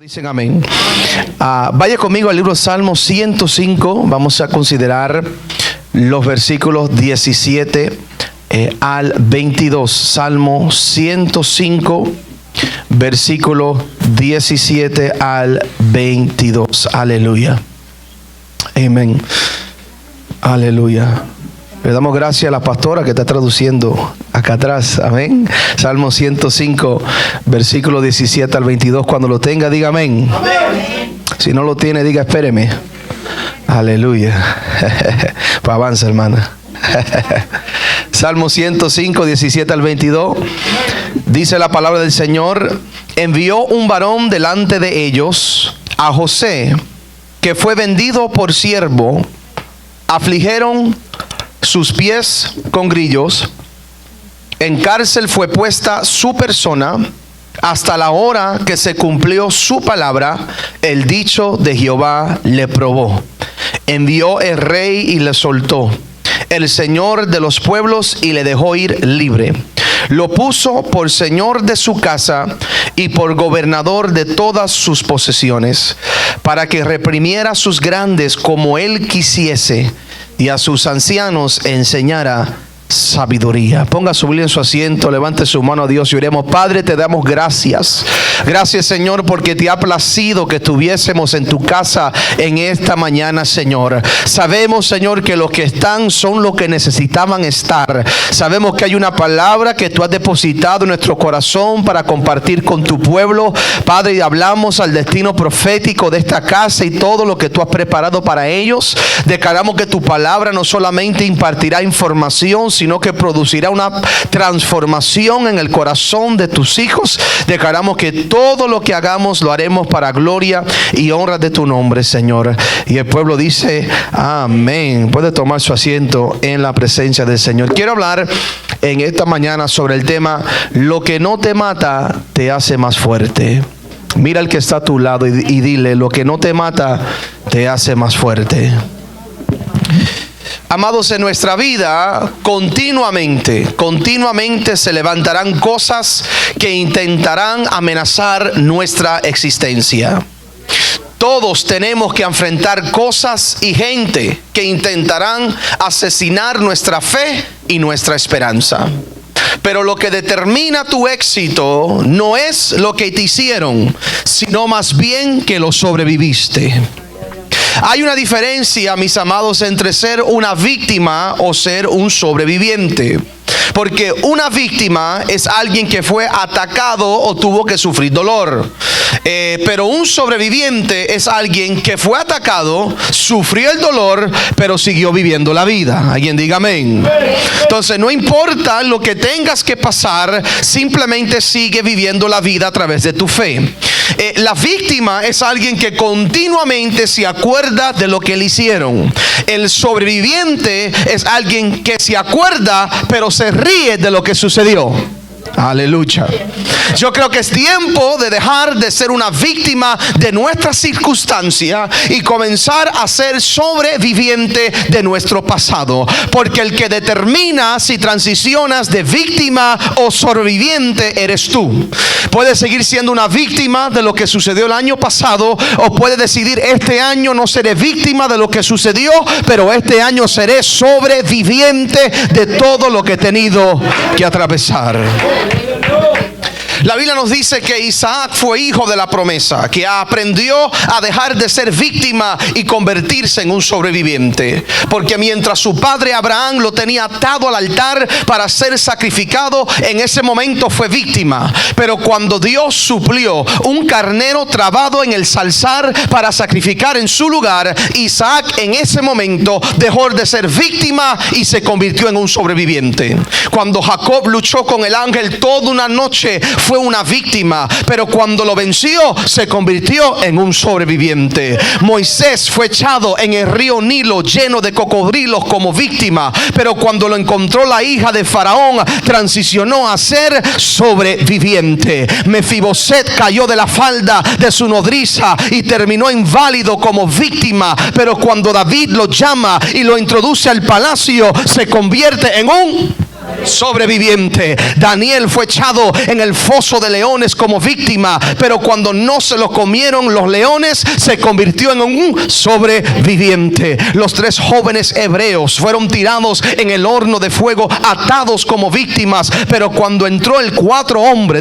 Dicen amén. Vaya conmigo al libro Salmo 105. Vamos a considerar los versículos 17 al 22. Salmo 105, versículo 17 al 22. Aleluya. Amén. Aleluya. Le damos gracias a la pastora que está traduciendo acá atrás. Amén. Salmo 105, versículo 17 al 22. Cuando lo tenga, diga amén. Amén. Si no lo tiene, diga espéreme. Aleluya. Pues avanza, hermana. Salmo 105, 17 al 22. Dice la palabra del Señor: envió un varón delante de ellos, a José, que fue vendido por siervo. Afligieron sus pies con grillos, en cárcel fue puesta su persona, hasta la hora que se cumplió su palabra, el dicho de Jehová le probó. Envió el rey y le soltó, el Señor de los pueblos, y le dejó ir libre. Lo puso por señor de su casa y por gobernador de todas sus posesiones, para que reprimiera a sus grandes como él quisiese, y a sus ancianos enseñara sabiduría. Ponga su Biblia en su asiento, levante su mano a Dios y oremos. Padre, te damos gracias. Gracias, Señor, porque te ha placido que estuviésemos en tu casa en esta mañana, Señor. Sabemos, Señor, que los que están son los que necesitaban estar. Sabemos que hay una palabra que tú has depositado en nuestro corazón para compartir con tu pueblo, Padre, y hablamos al destino profético de esta casa y todo lo que tú has preparado para ellos. Declaramos que tu palabra no solamente impartirá información, sino que producirá una transformación en el corazón de tus hijos. Declaramos que todo lo que hagamos lo haremos para gloria y honra de tu nombre, Señor. Y el pueblo dice amén. Puede tomar su asiento en la presencia del Señor. Quiero hablar en esta mañana sobre el tema: lo que no te mata te hace más fuerte. Mira al que está a tu lado y dile: lo que no te mata te hace más fuerte. Amados, en nuestra vida continuamente se levantarán cosas que intentarán amenazar nuestra existencia. Todos tenemos que enfrentar cosas y gente que intentarán asesinar nuestra fe y nuestra esperanza. Pero lo que determina tu éxito no es lo que te hicieron, sino más bien que lo sobreviviste. Hay una diferencia, mis amados, entre ser una víctima o ser un sobreviviente. Porque una víctima es alguien que fue atacado o tuvo que sufrir dolor. Pero un sobreviviente es alguien que fue atacado, sufrió el dolor, pero siguió viviendo la vida. Alguien diga amén. Entonces, no importa lo que tengas que pasar, simplemente sigue viviendo la vida a través de tu fe. La víctima es alguien que continuamente se acuerda de lo que le hicieron. El sobreviviente es alguien que se acuerda, pero se ríe de lo que sucedió. Aleluya. Yo creo que es tiempo de dejar de ser una víctima de nuestra circunstancia y comenzar a ser sobreviviente de nuestro pasado. Porque el que determina si transicionas de víctima o sobreviviente eres tú. Puedes seguir siendo una víctima de lo que sucedió el año pasado, o puedes decidir: este año no seré víctima de lo que sucedió, pero este año seré sobreviviente de todo lo que he tenido que atravesar. La Biblia nos dice que Isaac fue hijo de la promesa, que aprendió a dejar de ser víctima y convertirse en un sobreviviente. Porque mientras su padre Abraham lo tenía atado al altar para ser sacrificado, en ese momento fue víctima. Pero cuando Dios suplió un carnero trabado en el zarzal para sacrificar en su lugar, Isaac en ese momento dejó de ser víctima y se convirtió en un sobreviviente. Cuando Jacob luchó con el ángel toda una noche, fue una víctima, pero cuando lo venció se convirtió en un sobreviviente. Moisés fue echado en el río Nilo lleno de cocodrilos como víctima, pero cuando lo encontró la hija de Faraón, transicionó a ser sobreviviente. Mefiboset cayó de la falda de su nodriza y terminó inválido como víctima, pero cuando David lo llama y lo introduce al palacio, se convierte en un sobreviviente. Daniel fue echado en el foso de leones como víctima, pero cuando no se lo comieron los leones, se convirtió en un sobreviviente. Los 3 jóvenes hebreos fueron tirados en el horno de fuego, atados como víctimas, pero cuando entró el cuarto hombre,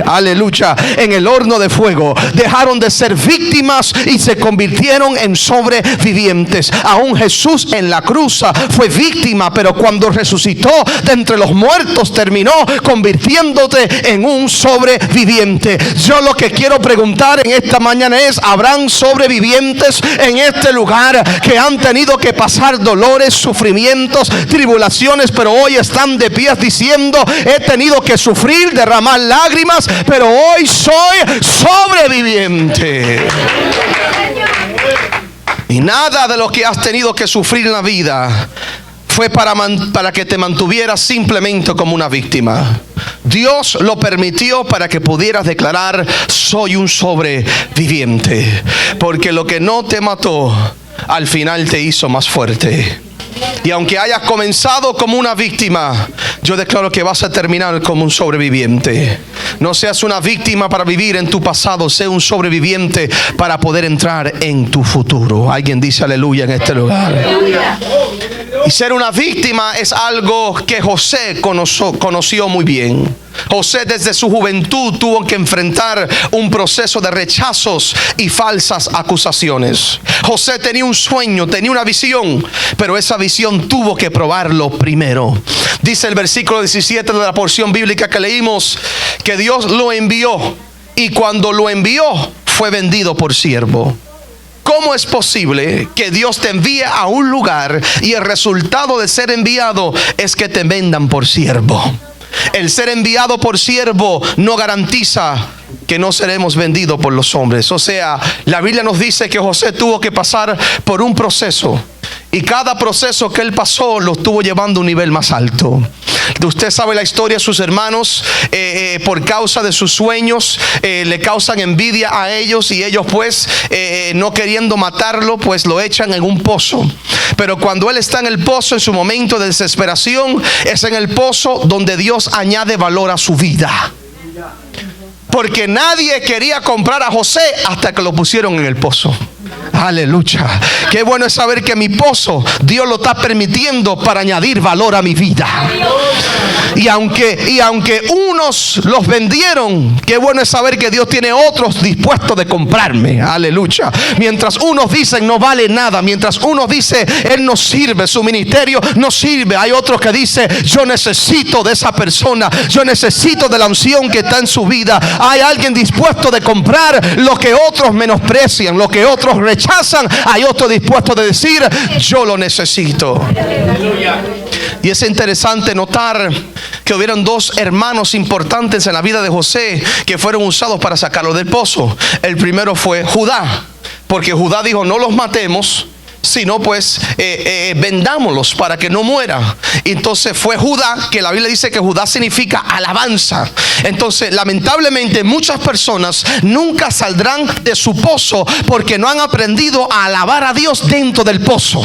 aleluya, en el horno de fuego, dejaron de ser víctimas y se convirtieron en sobrevivientes. Aún Jesús en la cruz fue víctima, pero cuando resucitó de entre los muertos, terminó convirtiéndote en un sobreviviente. Yo lo que quiero preguntar en esta mañana es: ¿habrán sobrevivientes en este lugar que han tenido que pasar dolores, sufrimientos, tribulaciones, pero hoy están de pie diciendo: he tenido que sufrir, derramar lágrimas, pero hoy soy sobreviviente? Y nada de lo que has tenido que sufrir en la vida fue para que te mantuvieras simplemente como una víctima. Dios lo permitió para que pudieras declarar: soy un sobreviviente. Porque lo que no te mató, al final te hizo más fuerte. Y aunque hayas comenzado como una víctima, yo declaro que vas a terminar como un sobreviviente. No seas una víctima para vivir en tu pasado, sé un sobreviviente para poder entrar en tu futuro. Alguien dice aleluya en este lugar. Aleluya. Y ser una víctima es algo que José conoció muy bien. José desde su juventud tuvo que enfrentar un proceso de rechazos y falsas acusaciones. José tenía un sueño, tenía una visión, pero esa visión tuvo que probarlo primero. Dice el versículo 17 de la porción bíblica que leímos, que Dios lo envió, y cuando lo envió fue vendido por siervo. ¿Cómo es posible que Dios te envíe a un lugar y el resultado de ser enviado es que te vendan por siervo? El ser enviado por siervo no garantiza que no seremos vendidos por los hombres. O sea, la Biblia nos dice que José tuvo que pasar por un proceso, y cada proceso que él pasó lo estuvo llevando a un nivel más alto. Usted sabe la historia de sus hermanos, por causa de sus sueños, le causan envidia a ellos, y ellos pues no queriendo matarlo, pues lo echan en un pozo. Pero cuando él está en el pozo, en su momento de desesperación, es en el pozo donde Dios añade valor a su vida. Porque nadie quería comprar a José hasta que lo pusieron en el pozo. Aleluya. Qué bueno es saber que mi pozo Dios lo está permitiendo para añadir valor a mi vida. Y aunque unos los vendieron, qué bueno es saber que Dios tiene otros dispuestos de comprarme. Aleluya. Mientras unos dicen no vale nada, mientras unos dicen él no sirve, su ministerio no sirve, hay otros que dicen yo necesito de esa persona, yo necesito de la unción que está en su vida. Hay alguien dispuesto de comprar lo que otros menosprecian, lo que otros rechazan. Hay otro dispuesto de decir yo lo necesito. Y es interesante notar que hubieron 2 hermanos importantes en la vida de José que fueron usados para sacarlo del pozo. El primero fue Judá, porque Judá dijo no los matemos, sino pues vendámoslos para que no muera. Entonces fue Judá, que la Biblia dice que Judá significa alabanza. Entonces lamentablemente muchas personas nunca saldrán de su pozo porque no han aprendido a alabar a Dios dentro del pozo.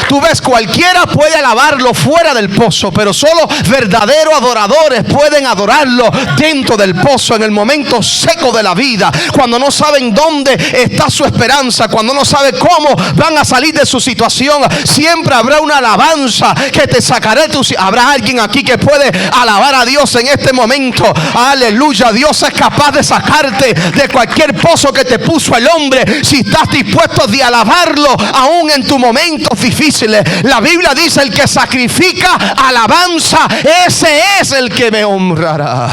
Tú ves, cualquiera puede alabarlo fuera del pozo, pero solo verdaderos adoradores pueden adorarlo dentro del pozo, en el momento seco de la vida, cuando no saben dónde está su esperanza, cuando no saben cómo van a salir de su situación. Siempre habrá una alabanza que te sacará de tu... Habrá alguien aquí que puede alabar a Dios en este momento. Aleluya. Dios es capaz de sacarte de cualquier pozo que te puso el hombre, si estás dispuesto de alabarlo aún en tus momentos difíciles. La Biblia dice el que sacrifica alabanza, ese es el que me honrará.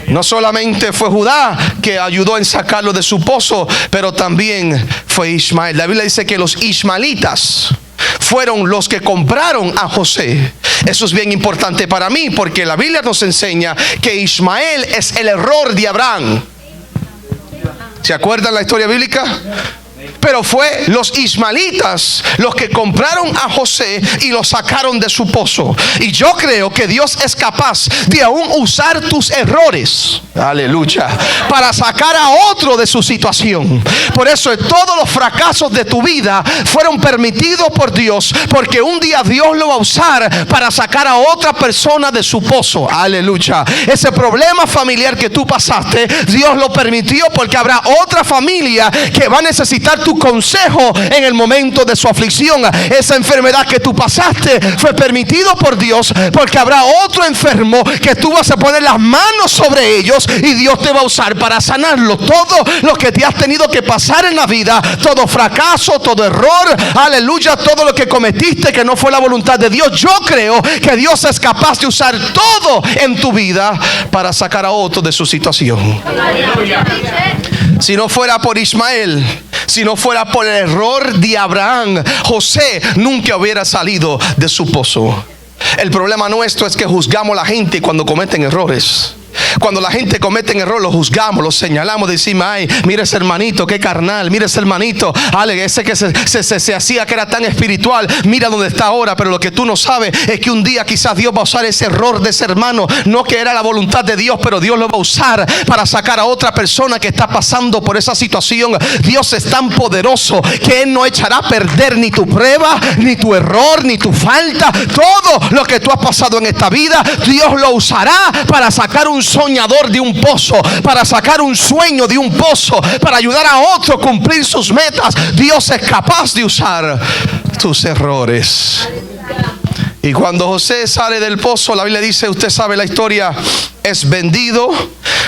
No solamente fue Judá que ayudó en sacarlo de su pozo, pero también fue Ismael. La Biblia dice que los ismaelitas fueron los que compraron a José. Eso es bien importante para mí, porque la Biblia nos enseña que Ismael es el error de Abraham. ¿Se acuerdan la historia bíblica? pero fue los ismaelitas los que compraron a José y lo sacaron de su pozo. Y yo creo que Dios es capaz de aún usar tus errores, aleluya, para sacar a otro de su situación. Por eso todos los fracasos de tu vida fueron permitidos por Dios, porque un día Dios lo va a usar para sacar a otra persona de su pozo, aleluya. Ese problema familiar que tú pasaste, Dios lo permitió porque habrá otra familia que va a necesitar tu consejo en el momento de su aflicción. Esa enfermedad que tú pasaste fue permitido por Dios porque habrá otro enfermo que tú vas a poner las manos sobre ellos y Dios te va a usar para sanarlo. Todo lo que te has tenido que pasar en la vida, todo fracaso, todo error, aleluya, todo lo que cometiste que no fue la voluntad de Dios, yo creo que Dios es capaz de usar todo en tu vida para sacar a otro de su situación. Si no fuera por Ismael, si no fuera por el error de Abraham, José nunca hubiera salido de su pozo. El problema nuestro es que juzgamos a la gente cuando cometen errores. Cuando la gente comete un error, lo juzgamos, lo señalamos, decimos: ay, mira ese hermanito, qué carnal, mira ese hermanito, ese que se hacía que era tan espiritual, mira dónde está ahora. Pero lo que tú no sabes es que un día quizás Dios va a usar ese error de ese hermano, no que era la voluntad de Dios, pero Dios lo va a usar para sacar a otra persona que está pasando por esa situación. Dios es tan poderoso que Él no echará a perder ni tu prueba, ni tu error, ni tu falta. Todo lo que tú has pasado en esta vida, Dios lo usará para sacar un soñador de un pozo, para sacar un sueño de un pozo, para ayudar a otro a cumplir sus metas. Dios es capaz de usar tus errores. Y cuando José sale del pozo, la Biblia dice, usted sabe la historia, es vendido,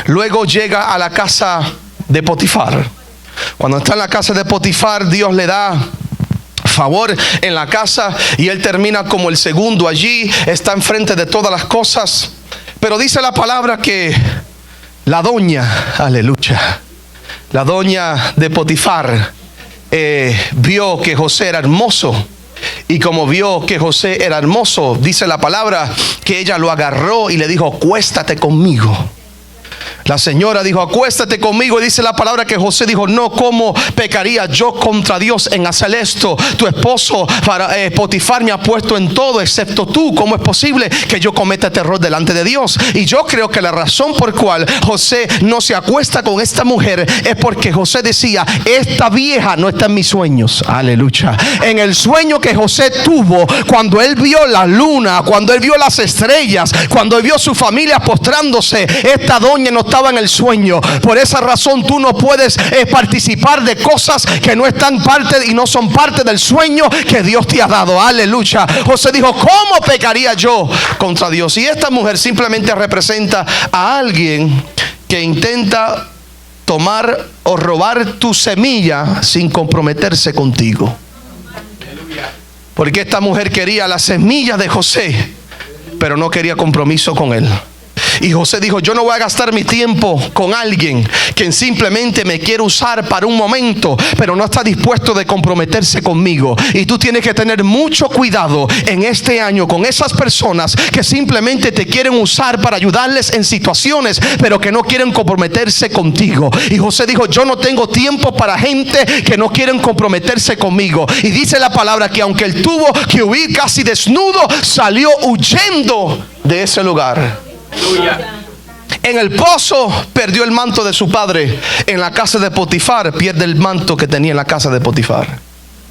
luego llega a la casa de Potifar. Cuando está en la casa de Potifar, Dios le da favor en la casa y él termina como el segundo allí, está enfrente de todas las cosas. Pero dice la palabra que la doña, aleluya, la doña de Potifar vio que José era hermoso. Y como vio que José era hermoso, dice la palabra que ella lo agarró y le dijo: acuéstate conmigo. La señora dijo: acuéstate conmigo. Y dice la palabra que José dijo: no, ¿cómo pecaría yo contra Dios en hacer esto? Tu esposo Potifar me ha puesto en todo excepto tú. ¿Cómo es posible que yo cometa este error delante de Dios? Y yo creo que la razón por cual José no se acuesta con esta mujer es porque José decía: esta vieja no está en mis sueños. Aleluya. En el sueño que José tuvo, cuando él vio la luna, cuando él vio las estrellas, cuando él vio su familia postrándose, esta doña no estaba en el sueño. Por esa razón tú no puedes participar de cosas que no están parte y no son parte del sueño que Dios te ha dado. Aleluya. José dijo: ¿cómo pecaría yo contra Dios? Y esta mujer simplemente representa a alguien que intenta tomar o robar tu semilla sin comprometerse contigo. Porque esta mujer quería la semilla de José, pero no quería compromiso con él. Y José dijo: yo no voy a gastar mi tiempo con alguien que simplemente me quiere usar para un momento, pero no está dispuesto de comprometerse conmigo. Y tú tienes que tener mucho cuidado en este año con esas personas que simplemente te quieren usar para ayudarles en situaciones, pero que no quieren comprometerse contigo. Y José dijo: yo no tengo tiempo para gente que no quieren comprometerse conmigo. Y dice la palabra que aunque él tuvo que huir casi desnudo, salió huyendo de ese lugar. En el pozo perdió el manto de su padre. En la casa de Potifar pierde el manto que tenía en la casa de Potifar.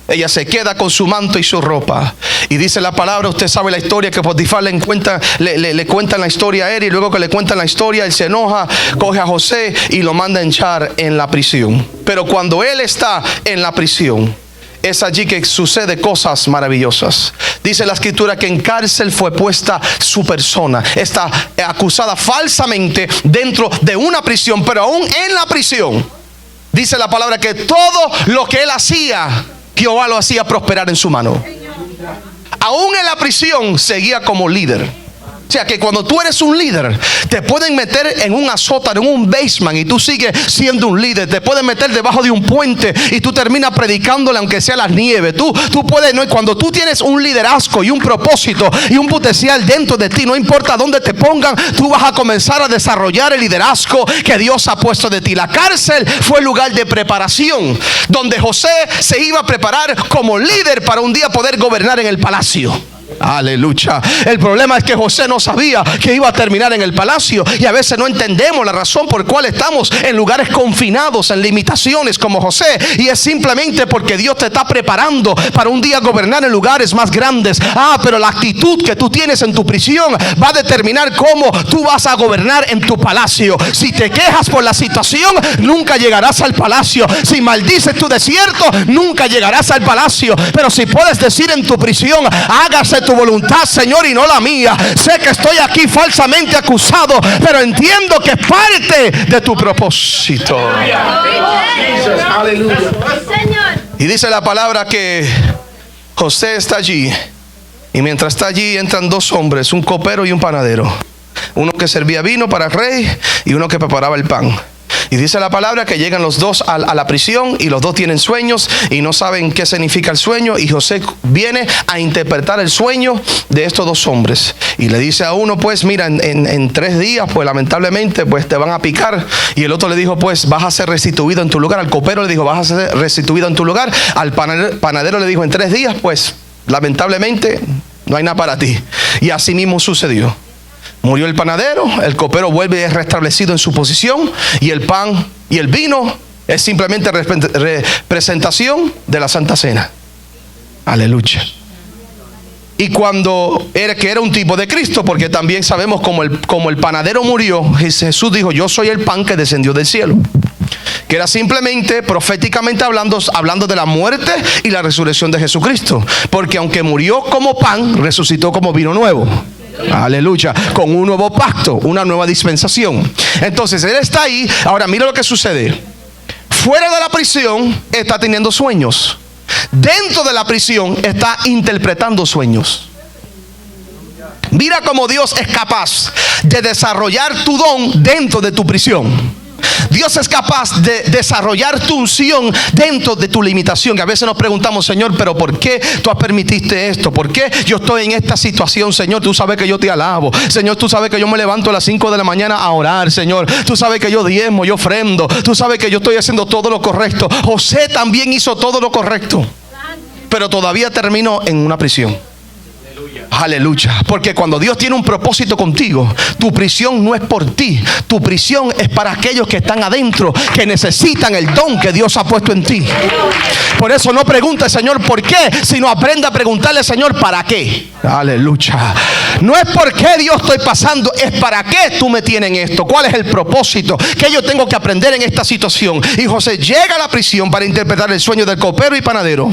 Ella se queda con su manto y su ropa. Y dice la palabra, usted sabe la historia, que Potifar le cuentan la historia a él. Y luego que le cuentan la historia, él se enoja, coge a José y lo manda a echar en la prisión. Pero cuando él está en la prisión, es allí que sucede cosas maravillosas. Dice la escritura que en cárcel fue puesta su persona. Está acusada falsamente dentro de una prisión, pero aún en la prisión, dice la palabra que todo lo que él hacía, Jehová lo hacía prosperar en su mano. Aún en la prisión seguía como líder. O sea que cuando tú eres un líder, te pueden meter en un sótano, en un basement, y tú sigues siendo un líder. Te pueden meter debajo de un puente y tú terminas predicándole aunque sea la nieve. Tú puedes, no, cuando tú tienes un liderazgo y un propósito y un potencial dentro de ti, no importa dónde te pongan, tú vas a comenzar a desarrollar el liderazgo que Dios ha puesto de ti. La cárcel fue el lugar de preparación donde José se iba a preparar como líder para un día poder gobernar en el palacio. Aleluya. El problema es que José no sabía que iba a terminar en el palacio, y a veces no entendemos la razón por cual estamos en lugares confinados, en limitaciones como José, y es simplemente porque Dios te está preparando para un día gobernar en lugares más grandes. Pero la actitud que tú tienes en tu prisión va a determinar cómo tú vas a gobernar en tu palacio. Si te quejas por la situación, nunca llegarás al palacio. Si maldices tu desierto, nunca llegarás al palacio. Pero si puedes decir en tu prisión: hágase tu voluntad, Señor, y no la mía. Sé que estoy aquí falsamente acusado, pero entiendo que es parte de tu propósito. Y dice la palabra que José está allí, y mientras está allí entran dos hombres, un copero y un panadero, uno que servía vino para el rey y uno que preparaba el pan. Y dice la palabra que llegan los dos a la prisión, y los dos tienen sueños y no saben qué significa el sueño. Y José viene a interpretar el sueño de estos dos hombres. Y le dice a uno: pues mira, en 3 días, pues lamentablemente, pues te van a picar. Y el otro le dijo: pues vas a ser restituido en tu lugar. Al copero le dijo: vas a ser restituido en tu lugar. Al panadero le dijo: en 3 días, pues lamentablemente no hay nada para ti. Y así mismo sucedió. Murió el panadero, el copero vuelve restablecido en su posición, y el pan y el vino es simplemente representación de la Santa Cena. Aleluya. Y cuando era un tipo de Cristo, porque también sabemos como el panadero murió, Jesús dijo: yo soy el pan que descendió del cielo. Que era simplemente proféticamente hablando de la muerte y la resurrección de Jesucristo. Porque aunque murió como pan, resucitó como vino nuevo. Aleluya. Con un nuevo pacto, una nueva dispensación. Entonces él está ahí. Ahora mira lo que sucede. Fuera de la prisión está teniendo sueños. Dentro de la prisión está interpretando sueños. Mira cómo Dios es capaz de desarrollar tu don dentro de tu prisión. Dios es capaz de desarrollar tu unción dentro de tu limitación. Que a veces nos preguntamos: Señor, pero ¿por qué tú has permitido esto? ¿Por qué yo estoy en esta situación? Señor, tú sabes que yo te alabo. Señor, tú sabes que yo me levanto a las 5 de la mañana a orar. Señor, tú sabes que yo diezmo, yo ofrendo. Tú sabes que yo estoy haciendo todo lo correcto. José también hizo todo lo correcto, pero todavía terminó en una prisión. Aleluya. Porque cuando Dios tiene un propósito contigo, tu prisión no es por ti. Tu prisión es para aquellos que están adentro, que necesitan el don que Dios ha puesto en ti. Por eso no pregunte: Señor, ¿por qué? Sino aprenda a preguntarle: Señor, ¿para qué? Aleluya. No es por qué Dios estoy pasando, es para qué tú me tienes en esto. ¿Cuál es el propósito que yo tengo que aprender en esta situación? Y José llega a la prisión para interpretar el sueño del copero y panadero,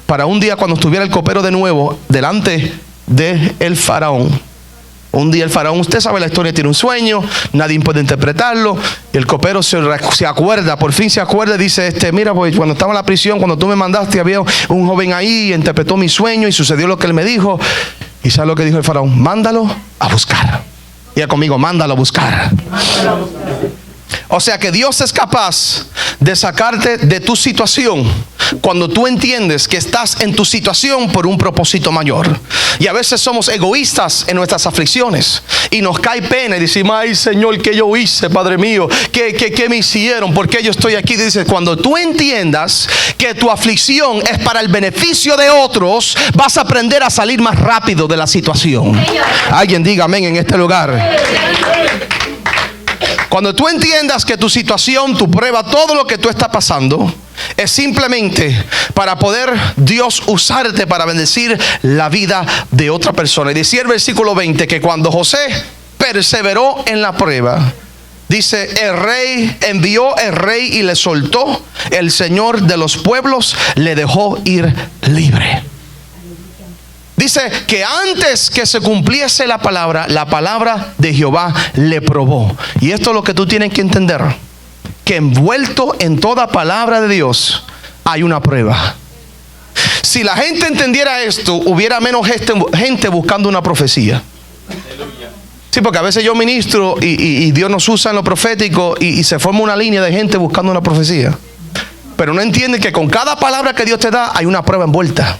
para un día, cuando estuviera el copero de nuevo delante de el faraón. Un día el faraón, usted sabe la historia, tiene un sueño, nadie puede interpretarlo, y el copero se acuerda, por fin se acuerda, y dice: mira, pues cuando estaba en la prisión, cuando tú me mandaste, había un joven ahí, interpretó mi sueño y sucedió lo que él me dijo. Y ¿sabe lo que dijo el faraón? Mándalo a buscar. Diga conmigo: mándalo a buscar. O sea que Dios es capaz de sacarte de tu situación cuando tú entiendes que estás en tu situación por un propósito mayor. Y a veces somos egoístas en nuestras aflicciones y nos cae pena y decimos: ay, Señor, ¿qué yo hice, Padre mío? ¿Qué me hicieron? ¿Por qué yo estoy aquí? Dices, cuando tú entiendas que tu aflicción es para el beneficio de otros, vas a aprender a salir más rápido de la situación. Alguien diga amén en este lugar. Cuando tú entiendas que tu situación, tu prueba, todo lo que tú estás pasando es simplemente para poder Dios usarte para bendecir la vida de otra persona. Y decía el versículo 20 que cuando José perseveró en la prueba, dice: el rey envió el rey y le soltó. El Señor de los pueblos le dejó ir libre. Dice que antes que se cumpliese la palabra de Jehová le probó. Y esto es lo que tú tienes que entender: que envuelto en toda palabra de Dios hay una prueba. Si la gente entendiera esto, hubiera menos gente buscando una profecía. Sí, porque a veces yo ministro y Dios nos usa en lo profético y se forma una línea de gente buscando una profecía. Pero no entienden que con cada palabra que Dios te da hay una prueba envuelta.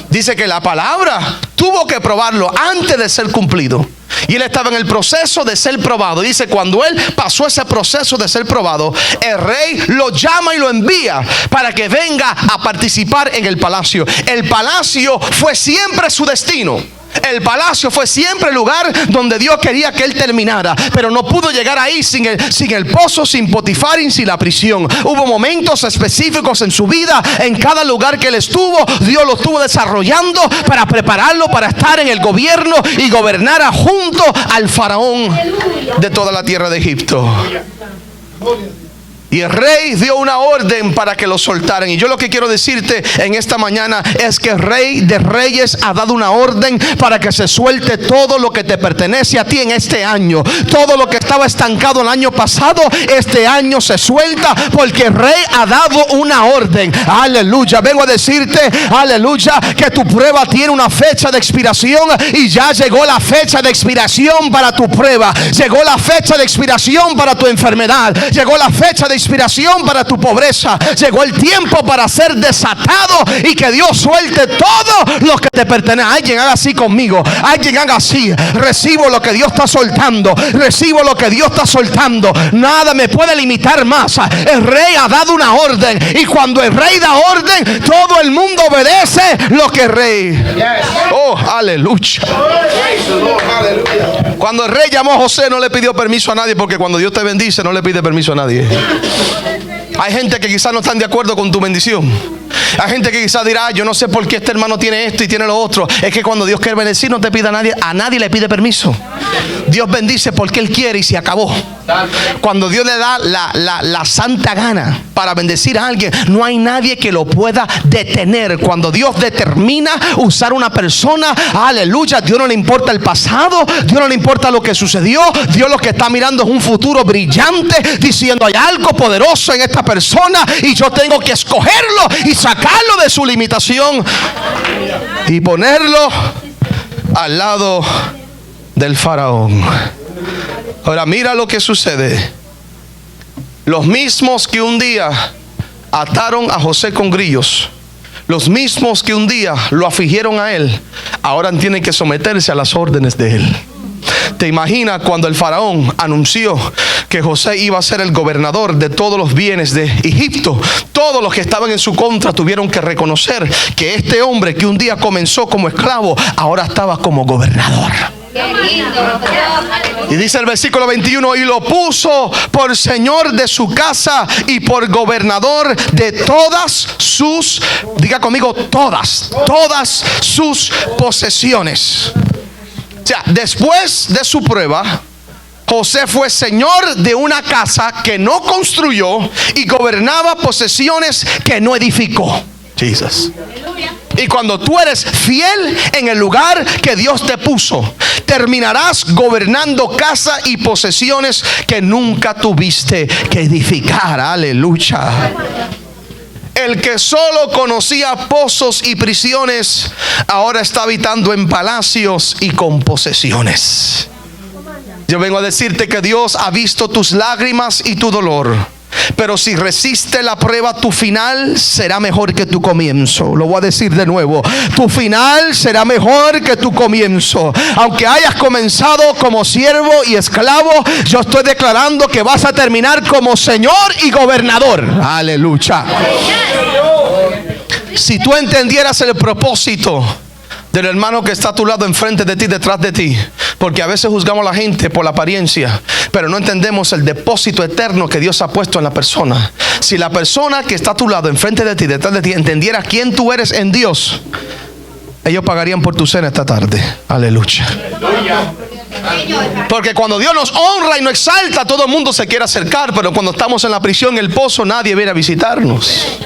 Dice que la palabra tuvo que probarlo antes de ser cumplido. Y él estaba en el proceso de ser probado. Dice, cuando él pasó ese proceso de ser probado, el rey lo llama y lo envía para que venga a participar en el palacio. El palacio fue siempre su destino. El palacio fue siempre el lugar donde Dios quería que él terminara, pero no pudo llegar ahí sin el pozo, sin Potifar y sin la prisión. Hubo momentos específicos en su vida, en cada lugar que él estuvo, Dios lo estuvo desarrollando para prepararlo para estar en el gobierno y gobernar junto al faraón de toda la tierra de Egipto. Y el rey dio una orden para que lo soltaran. Y yo lo que quiero decirte en esta mañana es que el Rey de Reyes ha dado una orden para que se suelte todo lo que te pertenece a ti en este año. Todo lo que estaba estancado el año pasado, este año se suelta porque el Rey ha dado una orden. Aleluya. Vengo a decirte, aleluya, que tu prueba tiene una fecha de expiración y ya llegó la fecha de expiración para tu prueba. Llegó la fecha de expiración para tu enfermedad. Llegó la fecha de inspiración para tu pobreza. Llegó el tiempo para ser desatado y que Dios suelte todo lo que te pertenece. Alguien haga así conmigo. Alguien haga así. Recibo lo que Dios está soltando. Recibo lo que Dios está soltando. Nada me puede limitar más. El rey ha dado una orden y cuando el rey da orden, todo el mundo obedece lo que el rey. Oh, aleluya. Cuando el rey llamó a José, no le pidió permiso a nadie, porque cuando Dios te bendice no le pide permiso a nadie. Hay gente que quizás no están de acuerdo con tu bendición. Hay gente que quizás dirá, yo no sé por qué este hermano tiene esto y tiene lo otro. Es que cuando Dios quiere bendecir no te pide a nadie le pide permiso. Dios bendice porque Él quiere y se acabó. Cuando Dios le da la santa gana para bendecir a alguien, no hay nadie que lo pueda detener. Cuando Dios determina usar una persona, aleluya, Dios no le importa el pasado, Dios no le importa lo que sucedió. Dios lo que está mirando es un futuro brillante, diciendo, hay algo poderoso en esta persona y yo tengo que escogerlo y sacarlo de su limitación y ponerlo al lado del faraón. Ahora mira lo que sucede. Los mismos que un día ataron a José con grillos, los mismos que un día lo afligieron a él, ahora tienen que someterse a las órdenes de él. ¿Te imaginas cuando el faraón anunció que José iba a ser el gobernador de todos los bienes de Egipto? Todos los que estaban en su contra tuvieron que reconocer que este hombre que un día comenzó como esclavo, ahora estaba como gobernador. Y dice el versículo 21, y lo puso por señor de su casa y por gobernador de todas sus, diga conmigo, todas sus posesiones. O sea, después de su prueba, José fue señor de una casa que no construyó y gobernaba posesiones que no edificó. Jesus. Y cuando tú eres fiel en el lugar que Dios te puso, terminarás gobernando casa y posesiones que nunca tuviste que edificar. Aleluya. El que solo conocía pozos y prisiones, ahora está habitando en palacios y con posesiones. Yo vengo a decirte que Dios ha visto tus lágrimas y tu dolor. Pero si resiste la prueba, tu final será mejor que tu comienzo. Lo voy a decir de nuevo. Tu final será mejor que tu comienzo. Aunque hayas comenzado como siervo y esclavo, yo estoy declarando que vas a terminar como señor y gobernador. Aleluya. Si tú entendieras el propósito del hermano que está a tu lado, enfrente de ti, detrás de ti, porque a veces juzgamos a la gente por la apariencia, pero no entendemos el depósito eterno que Dios ha puesto en la persona. Si la persona que está a tu lado, enfrente de ti, detrás de ti, entendiera quién tú eres en Dios, ellos pagarían por tu cena esta tarde. Aleluya. Porque cuando Dios nos honra y nos exalta, todo el mundo se quiere acercar. Pero cuando estamos en la prisión, en el pozo, nadie viene a visitarnos.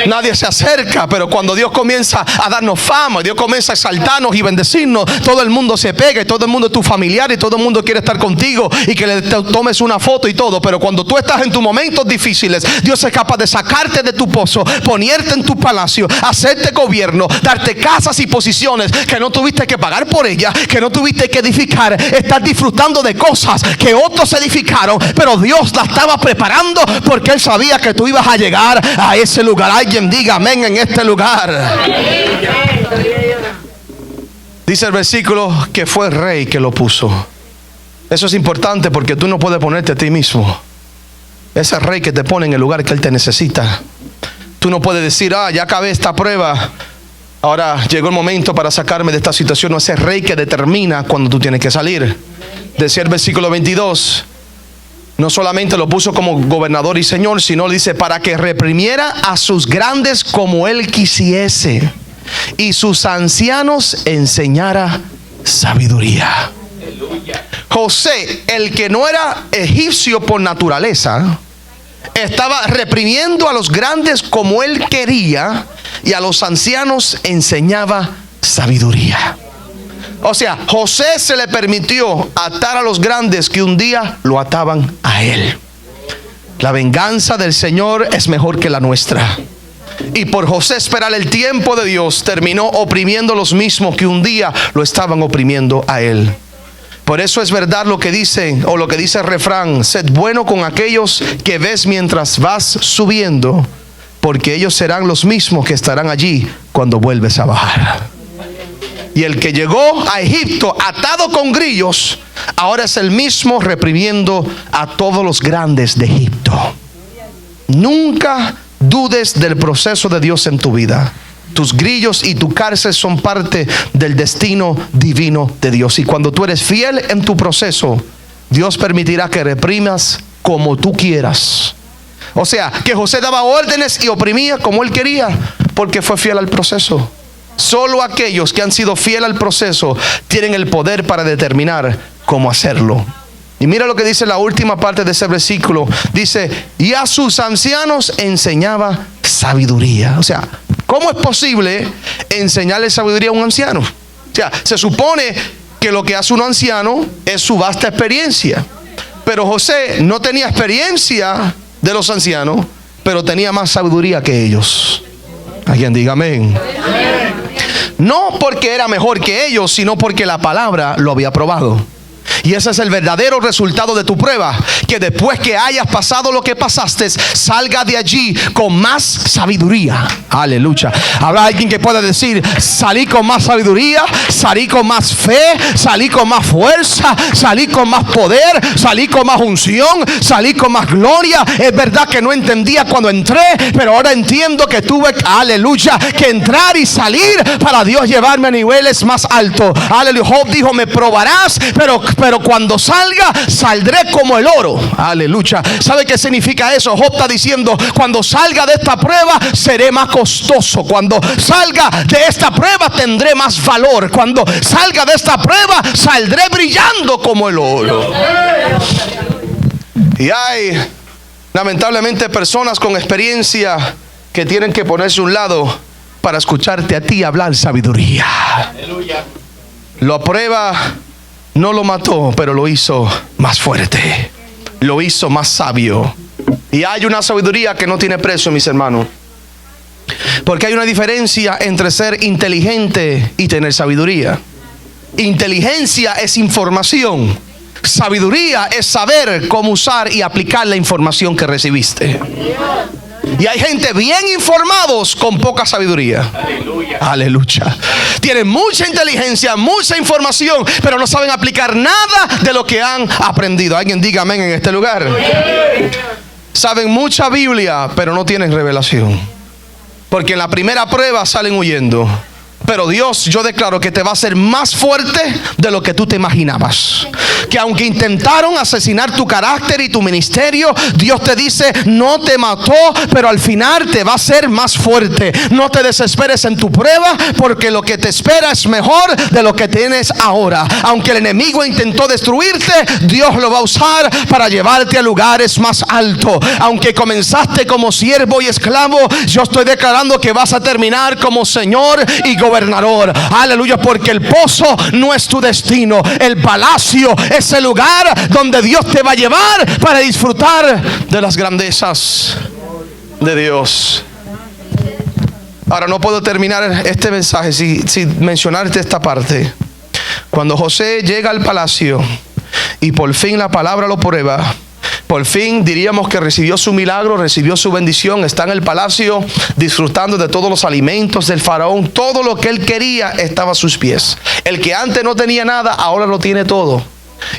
Nadie se acerca. Pero cuando Dios comienza a darnos fama, Dios comienza a exaltarnos y bendecirnos, todo el mundo se pega y todo el mundo es tu familiar y todo el mundo quiere estar contigo y que le tomes una foto y todo. Pero cuando tú estás en tus momentos difíciles, Dios es capaz de sacarte de tu pozo, ponerte en tu palacio, hacerte gobierno, darte casas y posiciones que no tuviste que pagar por ellas, que no tuviste que edificar, edificar. Estás disfrutando de cosas que otros edificaron, pero Dios la estaba preparando porque Él sabía que tú ibas a llegar a ese lugar. Alguien diga amén en este lugar. Dice el versículo que fue el rey que lo puso. Eso es importante porque tú no puedes ponerte a ti mismo. Es el rey que te pone en el lugar que Él te necesita. Tú no puedes decir, ya acabé esta prueba, ahora llegó el momento para sacarme de esta situación. No, es el rey que determina cuando tú tienes que salir. Decía el versículo 22, no solamente lo puso como gobernador y señor, sino le dice para que reprimiera a sus grandes como Él quisiese, y sus ancianos enseñara sabiduría. José, el que no era egipcio por naturaleza, estaba reprimiendo a los grandes como él quería, y a los ancianos enseñaba sabiduría. O sea, José se le permitió atar a los grandes que un día lo ataban a él. La venganza del Señor es mejor que la nuestra. Y por José esperar el tiempo de Dios, terminó oprimiendo a los mismos que un día lo estaban oprimiendo a él. Por eso es verdad lo que dice, o lo que dice el refrán: sed bueno con aquellos que ves mientras vas subiendo, porque ellos serán los mismos que estarán allí cuando vuelves a bajar. Y el que llegó a Egipto atado con grillos, ahora es el mismo reprimiendo a todos los grandes de Egipto. Nunca dudes del proceso de Dios en tu vida. Tus grillos y tu cárcel son parte del destino divino de Dios. Y cuando tú eres fiel en tu proceso, Dios permitirá que reprimas como tú quieras. O sea, que José daba órdenes y oprimía como él quería, porque fue fiel al proceso. Solo aquellos que han sido fieles al proceso tienen el poder para determinar cómo hacerlo. Y mira lo que dice la última parte de ese versículo. Dice, y a sus ancianos enseñaba sabiduría. O sea, ¿cómo es posible enseñarle sabiduría a un anciano? O sea, se supone que lo que hace un anciano es su vasta experiencia. Pero José no tenía experiencia de los ancianos, pero tenía más sabiduría que ellos. Alguien diga amén. No porque era mejor que ellos, sino porque la palabra lo había probado. Y ese es el verdadero resultado de tu prueba, que después que hayas pasado lo que pasaste, salga de allí con más sabiduría. Aleluya. Habrá alguien que pueda decir, salí con más sabiduría, salí con más fe, salí con más fuerza, salí con más poder, salí con más unción, salí con más gloria. Es verdad que no entendía cuando entré, pero ahora entiendo que tuve, aleluya, que entrar y salir para Dios llevarme a niveles más altos. Aleluya. Job dijo, me probarás, pero cuando salga, saldré como el oro. Aleluya. ¿Sabe qué significa eso? Job está diciendo, cuando salga de esta prueba, seré más costoso. Cuando salga de esta prueba, tendré más valor. Cuando salga de esta prueba, saldré brillando como el oro. Y hay, lamentablemente, personas con experiencia que tienen que ponerse a un lado para escucharte a ti hablar sabiduría. La prueba no lo mató, pero lo hizo más fuerte, lo hizo más sabio. Y hay una sabiduría que no tiene precio, mis hermanos, porque hay una diferencia entre ser inteligente y tener sabiduría. Inteligencia es información, sabiduría es saber cómo usar y aplicar la información que recibiste. Y hay gente bien informados con poca sabiduría. Aleluya. Aleluya. Tienen mucha inteligencia, mucha información, pero no saben aplicar nada de lo que han aprendido. Alguien diga amén en este lugar. Saben mucha Biblia, pero no tienen revelación, porque en la primera prueba salen huyendo. Pero Dios, yo declaro que te va a hacer más fuerte de lo que tú te imaginabas. Que aunque intentaron asesinar tu carácter y tu ministerio, Dios te dice, no te mató, pero al final te va a hacer más fuerte. No te desesperes en tu prueba, porque lo que te espera es mejor de lo que tienes ahora. Aunque el enemigo intentó destruirte, Dios lo va a usar para llevarte a lugares más altos. Aunque comenzaste como siervo y esclavo, yo estoy declarando que vas a terminar como Señor y gobernador. Aleluya, porque el pozo no es tu destino. El palacio es el lugar donde Dios te va a llevar para disfrutar de las grandezas de Dios. Ahora no puedo terminar este mensaje sin mencionarte esta parte. Cuando José llega al palacio y por fin la palabra lo prueba, por fin diríamos que recibió su milagro, recibió su bendición, está en el palacio disfrutando de todos los alimentos del faraón. Todo lo que él quería estaba a sus pies. El que antes no tenía nada, ahora lo tiene todo.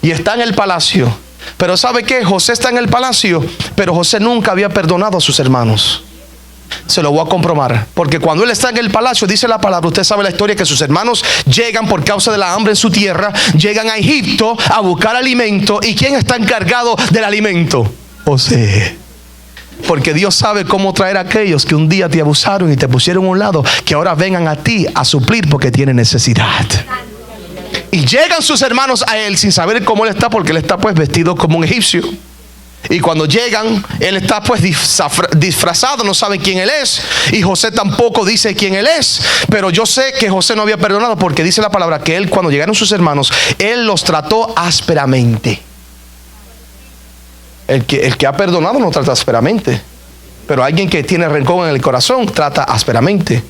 Y está en el palacio. Pero ¿sabe qué? José está en el palacio, pero José nunca había perdonado a sus hermanos. Se lo voy a comprobar, porque cuando él está en el palacio, dice la palabra, usted sabe la historia, que sus hermanos llegan por causa de la hambre en su tierra, llegan a Egipto a buscar alimento. ¿Y quién está encargado del alimento? José. Porque Dios sabe cómo traer a aquellos que un día te abusaron y te pusieron a un lado, que ahora vengan a ti a suplir porque tienen necesidad. Y llegan sus hermanos a él sin saber cómo él está, porque él está pues vestido como un egipcio. Y cuando llegan, él está pues disfrazado, no saben quién él es. Y José tampoco dice quién él es. Pero yo sé que José no había perdonado, porque dice la palabra que él, cuando llegaron sus hermanos, él los trató ásperamente. El que ha perdonado no trata ásperamente. Pero alguien que tiene rencor en el corazón trata ásperamente.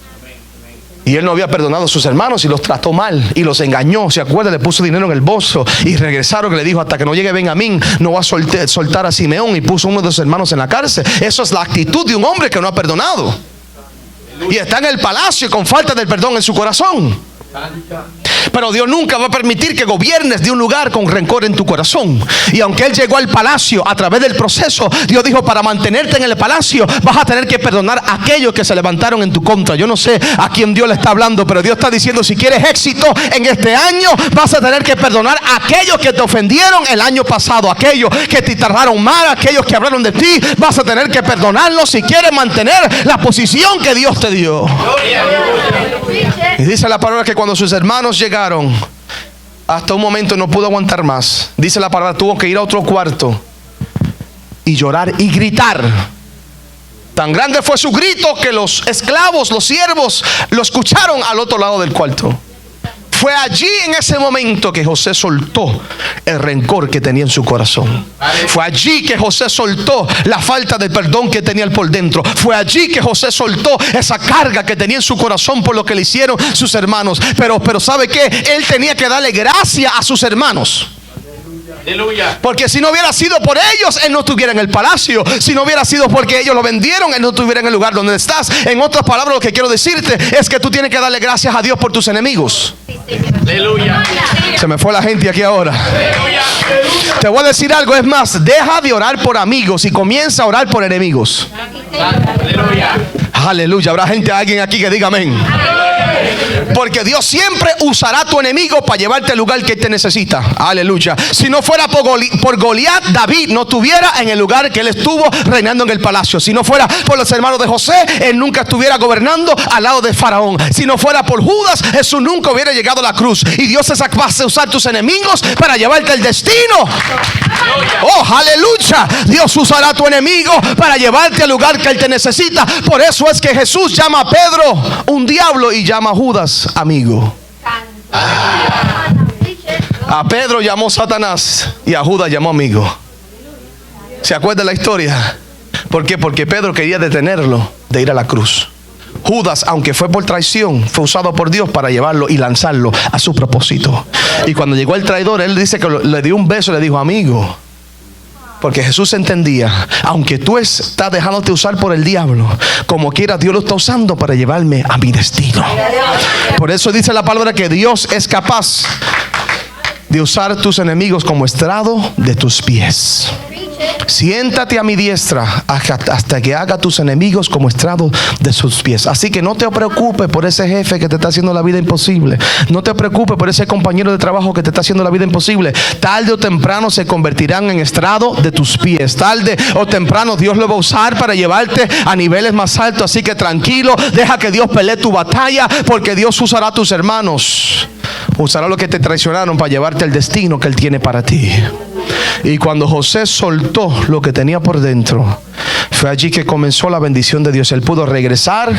Y él no había perdonado a sus hermanos y los trató mal y los engañó. ¿Se acuerda? Le puso dinero en el bolso y regresaron, y le dijo: hasta que no llegue Benjamín no va a soltar a Simeón. Y puso a uno de sus hermanos en la cárcel. Eso es la actitud de un hombre que no ha perdonado y está en el palacio con falta del perdón en su corazón. Pero Dios nunca va a permitir que gobiernes de un lugar con rencor en tu corazón. Y aunque él llegó al palacio, a través del proceso, Dios dijo: para mantenerte en el palacio vas a tener que perdonar a aquellos que se levantaron en tu contra. Yo no sé a quién Dios le está hablando, pero Dios está diciendo: si quieres éxito en este año, vas a tener que perdonar a aquellos que te ofendieron el año pasado, aquellos que te trataron mal, aquellos que hablaron de ti. Vas a tener que perdonarlos si quieres mantener la posición que Dios te dio. Y dice la palabra que cuando sus hermanos llegaron, hasta un momento no pudo aguantar más. Dice la palabra, tuvo que ir a otro cuarto y llorar y gritar. Tan grande fue su grito que los esclavos, los siervos, lo escucharon al otro lado del cuarto. Fue allí, en ese momento, que José soltó el rencor que tenía en su corazón. Fue allí que José soltó la falta de perdón que tenía por dentro. Fue allí que José soltó esa carga que tenía en su corazón por lo que le hicieron sus hermanos. Pero ¿sabe qué? Él tenía que darle gracias a sus hermanos. Porque si no hubiera sido por ellos, él no estuviera en el palacio. Si no hubiera sido porque ellos lo vendieron, él no estuviera en el lugar donde estás. En otras palabras, lo que quiero decirte es que tú tienes que darle gracias a Dios por tus enemigos. Aleluya. Se me fue la gente aquí ahora. Aleluya. Te voy a decir algo, es más, deja de orar por amigos y comienza a orar por enemigos. Aleluya. Aleluya. Habrá alguien aquí que diga amén. Porque Dios siempre usará a tu enemigo para llevarte al lugar que él te necesita. Aleluya. Si no fuera por Goliat, David no estuviera en el lugar que él estuvo reinando en el palacio. Si no fuera por los hermanos de José, él nunca estuviera gobernando al lado de Faraón. Si no fuera por Judas, Jesús nunca hubiera llegado a la cruz. Y Dios es capaz de usar tus enemigos para llevarte al destino. Oh, aleluya. Dios usará a tu enemigo para llevarte al lugar que él te necesita. Por eso es que Jesús llama a Pedro un diablo y llama a Judas amigo. A Pedro llamó Satanás y a Judas llamó amigo. ¿Se acuerda la historia? ¿Por qué? Porque Pedro quería detenerlo de ir a la cruz. Judas, aunque fue por traición, fue usado por Dios para llevarlo y lanzarlo a su propósito. Y cuando llegó el traidor, él dice que le dio un beso y le dijo amigo. Porque Jesús entendía, aunque tú estás dejándote usar por el diablo, como quiera Dios lo está usando para llevarme a mi destino. Por eso dice la palabra que Dios es capaz de usar tus enemigos como estrado de tus pies. Siéntate a mi diestra hasta que haga tus enemigos como estrado de sus pies. Así que no te preocupes por ese jefe que te está haciendo la vida imposible. No te preocupes por ese compañero de trabajo que te está haciendo la vida imposible. Tarde o temprano se convertirán en estrado de tus pies. Tarde o temprano Dios lo va a usar para llevarte a niveles más altos. Así que tranquilo, deja que Dios pelee tu batalla, porque Dios usará a tus hermanos. Usará lo que te traicionaron para llevarte al destino que Él tiene para ti. Y cuando José soltó lo que tenía por dentro, fue allí que comenzó la bendición de Dios. Él pudo regresar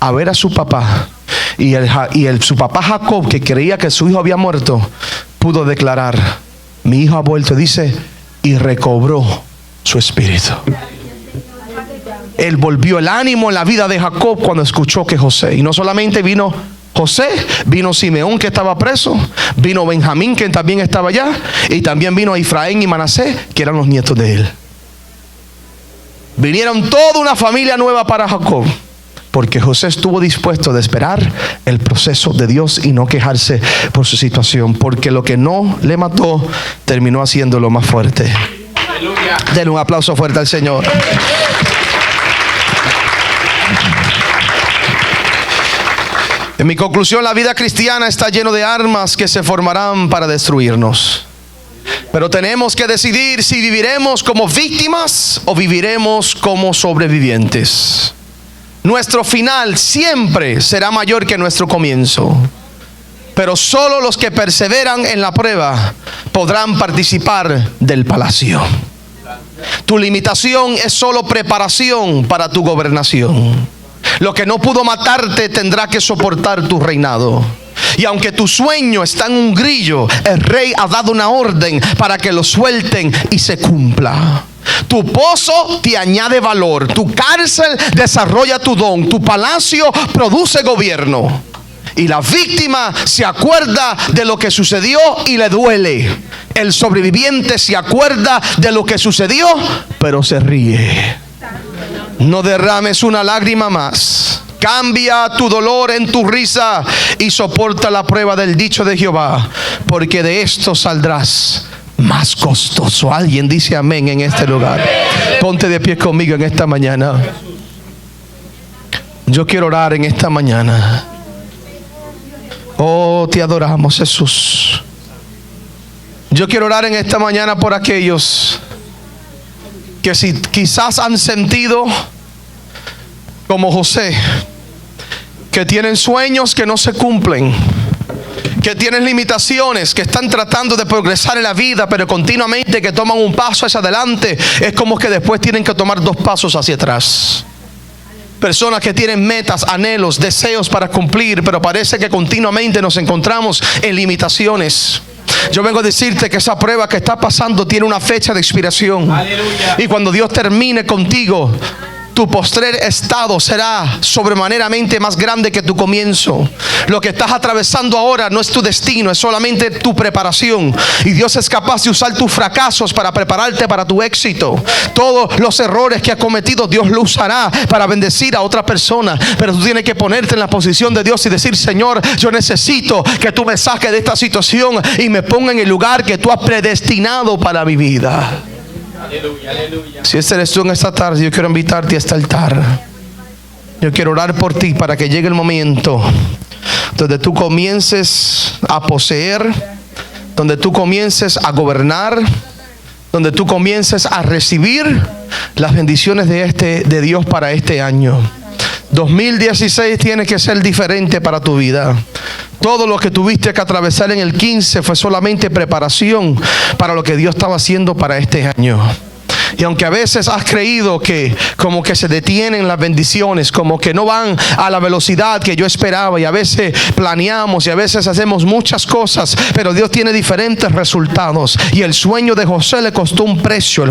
a ver a su papá. Y su papá Jacob, que creía que su hijo había muerto, pudo declarar: mi hijo ha vuelto. Dice, y recobró su espíritu. Él volvió el ánimo en la vida de Jacob cuando escuchó que José, y no solamente vino José, vino Simeón que estaba preso, vino Benjamín que también estaba allá, y también vino Efraín y Manasés que eran los nietos de él. Vinieron toda una familia nueva para Jacob, porque José estuvo dispuesto a esperar el proceso de Dios y no quejarse por su situación, porque lo que no le mató terminó haciéndolo más fuerte. Aleluya. Denle un aplauso fuerte al Señor. En mi conclusión, la vida cristiana está lleno de armas que se formarán para destruirnos. Pero tenemos que decidir si viviremos como víctimas o viviremos como sobrevivientes. Nuestro final siempre será mayor que nuestro comienzo. Pero solo los que perseveran en la prueba podrán participar del palacio. Tu limitación es solo preparación para tu gobernación. Lo que no pudo matarte tendrá que soportar tu reinado. Y aunque tu sueño está en un grillo, el rey ha dado una orden para que lo suelten y se cumpla. Tu pozo te añade valor, tu cárcel desarrolla tu don, tu palacio produce gobierno. Y la víctima se acuerda de lo que sucedió y le duele. El sobreviviente se acuerda de lo que sucedió, pero se ríe. No derrames una lágrima más. Cambia tu dolor en tu risa y soporta la prueba del dicho de Jehová, porque de esto saldrás más costoso. Alguien dice amén en este lugar. Ponte de pie conmigo en esta mañana. Yo quiero orar en esta mañana. Oh, te adoramos, Jesús. Yo quiero orar en esta mañana por aquellos que si quizás han sentido como José, que tienen sueños que no se cumplen, que tienen limitaciones, que están tratando de progresar en la vida, pero continuamente que toman un paso hacia adelante, es como que después tienen que tomar 2 pasos hacia atrás. Personas que tienen metas, anhelos, deseos para cumplir, pero parece que continuamente nos encontramos en limitaciones. Yo vengo a decirte que esa prueba que está pasando tiene una fecha de expiración. Aleluya. Y cuando Dios termine contigo, tu postrer estado será sobremaneramente más grande que tu comienzo. Lo que estás atravesando ahora no es tu destino, es solamente tu preparación. Y Dios es capaz de usar tus fracasos para prepararte para tu éxito. Todos los errores que has cometido, Dios lo usará para bendecir a otra persona. Pero tú tienes que ponerte en la posición de Dios y decir: Señor, yo necesito que tú me saques de esta situación y me ponga en el lugar que tú has predestinado para mi vida. Aleluya, aleluya. Si este eres tú en esta tarde, yo quiero invitarte a este altar. Yo quiero orar por ti para que llegue el momento donde tú comiences a poseer, donde tú comiences a gobernar, donde tú comiences a recibir las bendiciones de Dios para este año. 2016 tiene que ser diferente para tu vida. Todo lo que tuviste que atravesar en el 15 fue solamente preparación para lo que Dios estaba haciendo para este año. Y aunque a veces has creído que como que se detienen las bendiciones, como que no van a la velocidad que yo esperaba, y a veces planeamos y a veces hacemos muchas cosas, pero Dios tiene diferentes resultados. Y el sueño de José le costó un precio.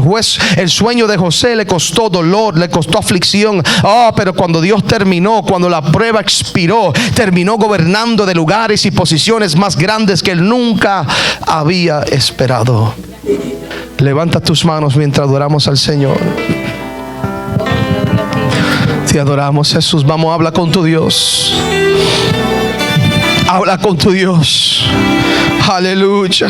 El sueño de José le costó dolor, le costó aflicción. Pero cuando Dios terminó, cuando la prueba expiró, terminó gobernando de lugares y posiciones más grandes que él nunca había esperado. Levanta tus manos mientras adoramos al Señor. Te adoramos, Jesús. Vamos, habla con tu Dios. Habla con tu Dios. Aleluya.